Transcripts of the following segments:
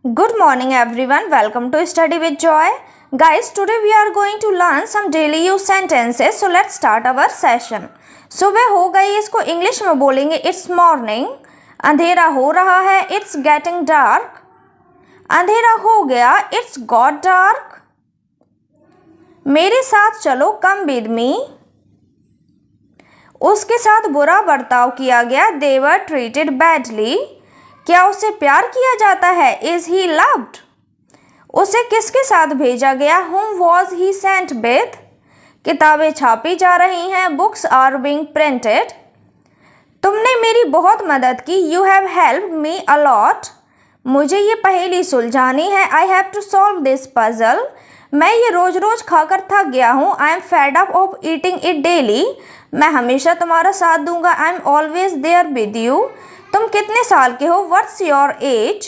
Good morning everyone. Welcome to Study with Joy. Guys, today we are going to learn some daily use sentences. So let's start our session. सुबह हो गई, इसको English में बोलेंगे it's morning. अंधेरा हो रहा है, इट्स गेटिंग डार्क. अंधेरा हो गया, इट्स गॉट डार्क. मेरे साथ चलो, कम विद मी. उसके साथ बुरा बर्ताव किया गया, दे वर ट्रीटेड बैडली. क्या उसे प्यार किया जाता है, इज ही लव्ड. उसे किसके साथ भेजा गया, हुम वॉज ही सेंट विद. किताबें छापी जा रही हैं, बुक्स आर बीइंग प्रिंटेड. तुमने मेरी बहुत मदद की, you have helped me a lot. मुझे ये पहेली सुलझानी है, I have to solve this puzzle. मैं ये रोज रोज खाकर थक गया हूँ, I am fed up of eating it daily. मैं हमेशा तुम्हारा साथ दूंगा, I am always there with you. तुम कितने साल के हो, व्हाट्स योर एज.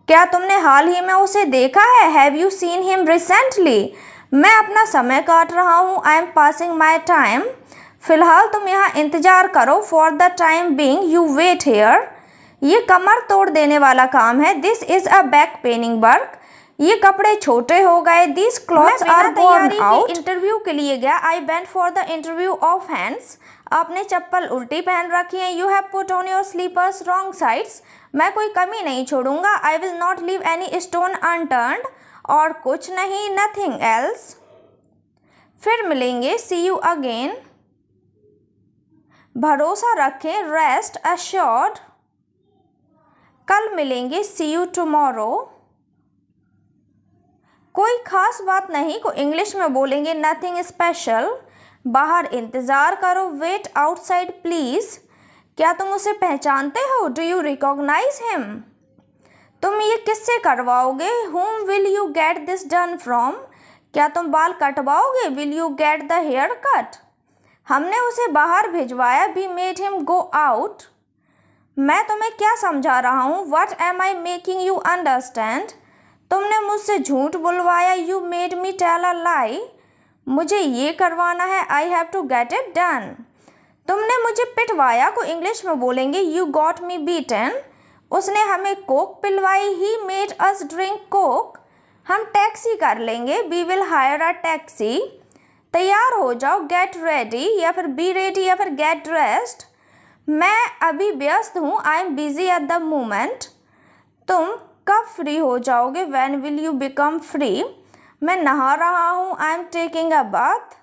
क्या तुमने हाल ही में उसे देखा है, have you seen him recently. मैं अपना समय काट रहा हूँ, I am passing my time. फिलहाल तुम यहाँ इंतजार करो, for the time being you wait here. ये कमर तोड़ देने वाला काम है, this is a back paining work. ये कपड़े छोटे हो गए, this clothes are worn out. Interview के लिए गया, I went for the interview of hands. आपने चप्पल उल्टी पहन रखी है, you have put on your slippers wrong sides. मैं कोई कमी नहीं छोड़ूंगा, I will not leave any stone unturned. और कुछ नहीं, नथिंग एल्स. फिर मिलेंगे, सी यू अगेन. भरोसा रखें, रेस्ट अश्योर्ड. कल मिलेंगे, सी यू टुमारो. कोई खास बात नहीं को इंग्लिश में बोलेंगे नथिंग स्पेशल. बाहर इंतज़ार करो, वेट आउटसाइड प्लीज़. क्या तुम उसे पहचानते हो, डू यू रिकॉग्नाइज हिम. तुम ये किससे करवाओगे, whom will you get this done from. क्या तुम बाल कटवाओगे, will you get the hair cut. हमने उसे बाहर भिजवाया, we made him go out. मैं तुम्हें क्या समझा रहा हूँ, what am I making you understand. तुमने मुझसे झूठ बुलवाया, you made me tell a lie. मुझे ये करवाना है, I have to get it done. तुमने मुझे पिटवाया को इंग्लिश में बोलेंगे यू गॉट मी बीटन. उसने हमें कोक पिलवाई, he made us drink Coke. हम टैक्सी कर लेंगे, we will hire a taxi. तैयार हो जाओ, गेट रेडी या फिर बी रेडी या फिर गेट ड्रेस्ड. मैं अभी व्यस्त हूँ, I am busy at the moment. तुम कब फ्री हो जाओगे, when will you become free. मैं नहा रहा हूँ, I am taking a bath.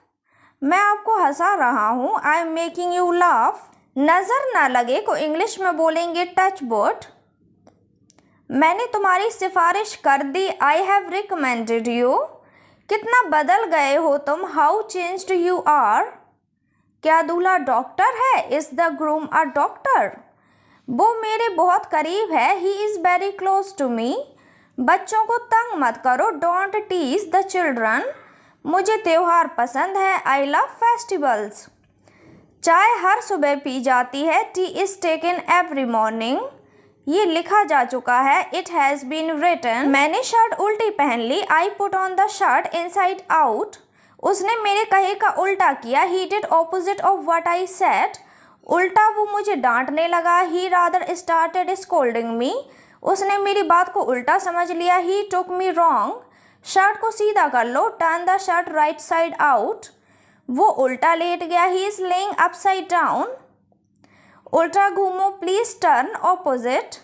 मैं आपको हंसा रहा हूँ, I am making you laugh. नज़र ना लगे को इंग्लिश में बोलेंगे टच वुड. मैंने तुम्हारी सिफारिश कर दी, आई हैव रिकमेंडेड यू. कितना बदल गए हो तुम, हाउ चेंज्ड यू आर. क्या दूल्हा डॉक्टर है, is the groom a doctor. वो मेरे बहुत करीब है, he is very close to me. बच्चों को तंग मत करो, डोंट टीज द चिल्ड्रन. मुझे त्यौहार पसंद है, आई लव फेस्टिवल्स. चाय हर सुबह पी जाती है, tea is taken every morning. ये लिखा जा चुका है, इट हैज़ बीन रिटन. मैंने शर्ट उल्टी पहन ली, I put on the shirt inside out. उसने मेरे कहे का उल्टा किया, he did opposite of what I said. उल्टा वो मुझे डांटने लगा, he rather started scolding me. उसने मेरी बात को उल्टा समझ लिया, ही टुक मी रॉन्ग. शर्ट को सीधा कर लो, turn the shirt right side out. वो उल्टा लेट गया, he is lying upside down. उल्टा घूमो, प्लीज टर्न ऑपोजिट.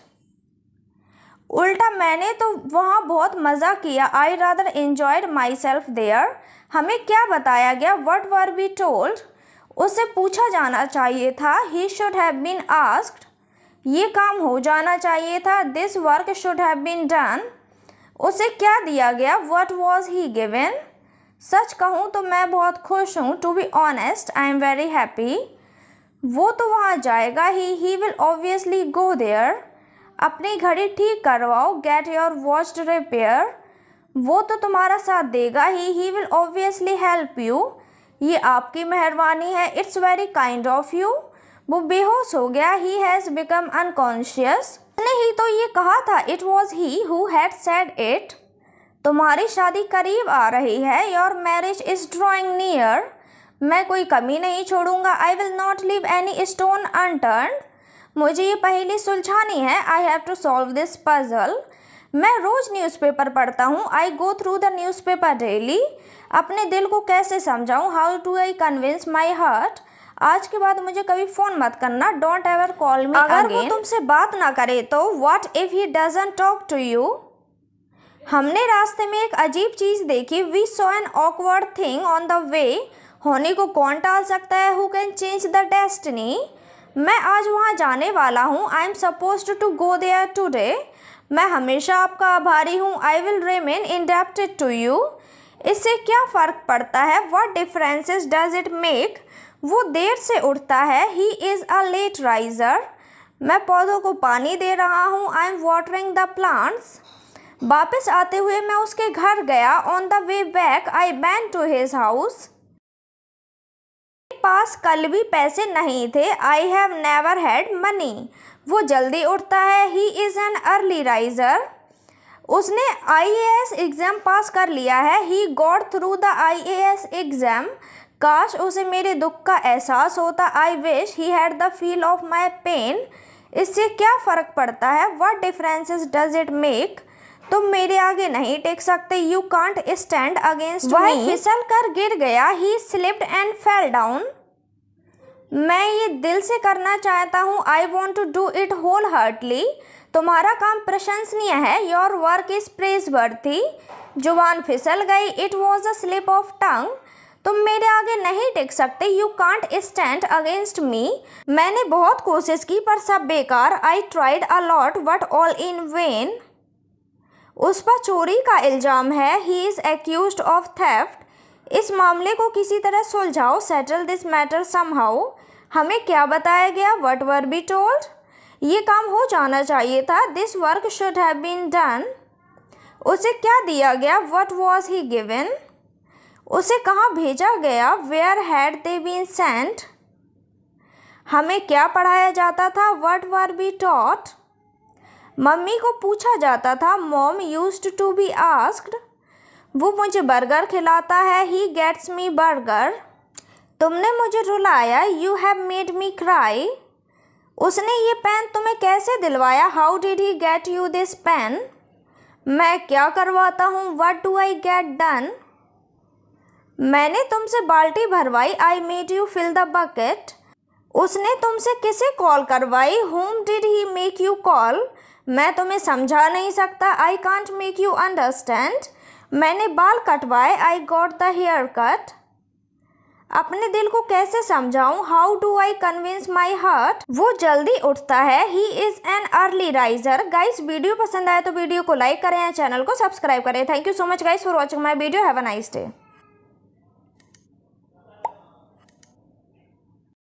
उल्टा मैंने तो वहाँ बहुत मज़ा किया, I rather enjoyed myself there. हमें क्या बताया गया, व्हाट वर बी टोल्ड. उससे पूछा जाना चाहिए था, he should have been asked. ये काम हो जाना चाहिए था, this work should have been done. उसे क्या दिया गया, व्हाट वॉज ही गिवन. सच कहूँ तो मैं बहुत खुश हूँ, to be honest I am very happy. वो तो वहाँ जाएगा he will obviously go there. अपनी घड़ी ठीक करवाओ, गेट योर वॉच रिपेयर. वो तो तुम्हारा साथ देगा, ही विल ऑब्वियसली हेल्प यू. ये आपकी मेहरबानी है, it's very kind of you. वो बेहोश हो गया, ही हैज़ बिकम अनकॉन्शियस. उसने ही तो ये कहा था, it was he who had said it. तुम्हारी शादी करीब आ रही है, your marriage is drawing near. मैं कोई कमी नहीं छोड़ूंगा, I will not leave any stone unturned. मुझे ये पहेली सुलझानी है, I have to solve this puzzle. मैं रोज़ न्यूज़पेपर पढ़ता हूँ। I go through the newspaper daily. अपने दिल को कैसे समझाऊँ? How do I convince my heart? आज के बाद मुझे कभी फ़ोन मत करना। डोंट एवर कॉल मी अगर वो तुमसे बात ना करे तो? What if he doesn't talk to you? हमने रास्ते में एक अजीब चीज़ देखी। We saw an awkward thing on the way. होने को कौन टाल सकता है? Who can change the destiny? मैं आज वहाँ जाने वाला हूँ। I am supposed to go there today. मैं हमेशा आपका आभारी हूँ। I will remain indebted to you. इससे क्या फ़र्क पड़ता है? What differences does it make? वो देर से उठता है। He is a late riser. मैं पौधों को पानी दे रहा हूँ। I am watering the plants. वापस आते हुए मैं उसके घर गया। On the way back I went to his house. पास कल भी पैसे नहीं थे। I have never had money. वो जल्दी उठता है। He is an early riser. उसने IAS एग्ज़ाम पास कर लिया है। He got through the IAS exam. काश उसे मेरे दुख का एहसास होता। I wish he had the feel of my pain. इससे क्या फ़र्क पड़ता है? What differences does it make? तुम मेरे आगे नहीं टेक सकते। You can't stand against me. वह फिसल कर गिर गया। He slipped and fell down. मैं ये दिल से करना चाहता हूँ। I want to do it whole heartly. तुम्हारा काम प्रशंसनीय है। Your work is प्रेज़वर्दी। जुबान फिसल गई। It was a slip of tongue. तुम मेरे आगे नहीं टिक सकते। You can't stand against me. मैंने बहुत कोशिश की पर सब बेकार। I tried a lot but all in vain. उस पर चोरी का इल्ज़ाम है। He is accused of theft. इस मामले को किसी तरह सुलझाओ। Settle this matter somehow. हमें क्या बताया गया? What were be told. ये काम हो जाना चाहिए था। This work should have been done. उसे क्या दिया गया? What was he given. उसे कहाँ भेजा गया? Where had they been sent. हमें क्या पढ़ाया जाता था? What were be taught. मम्मी को पूछा जाता था। Mom used to be asked. वो मुझे बर्गर खिलाता है। He gets me burger. तुमने मुझे रुलाया। You have made me cry. उसने ये पेन तुम्हें कैसे दिलवाया? How did he get you this pain. मैं क्या करवाता हूँ? What do I get done. मैंने तुमसे बाल्टी भरवाई। I made you fill the bucket. उसने तुमसे किसे कॉल करवाई? Whom did he make you call. मैं तुम्हें समझा नहीं सकता। I can't make you understand. मैंने बाल कटवाए। I got the hair cut. अपने दिल को कैसे समझाऊं? How do I convince my heart? वो जल्दी उठता है। He is an early riser. Guys video पसंद आए तो वीडियो को लाइक करें, चैनल को सब्सक्राइब करें। Thank you so much guys for watching my video. Have a nice day.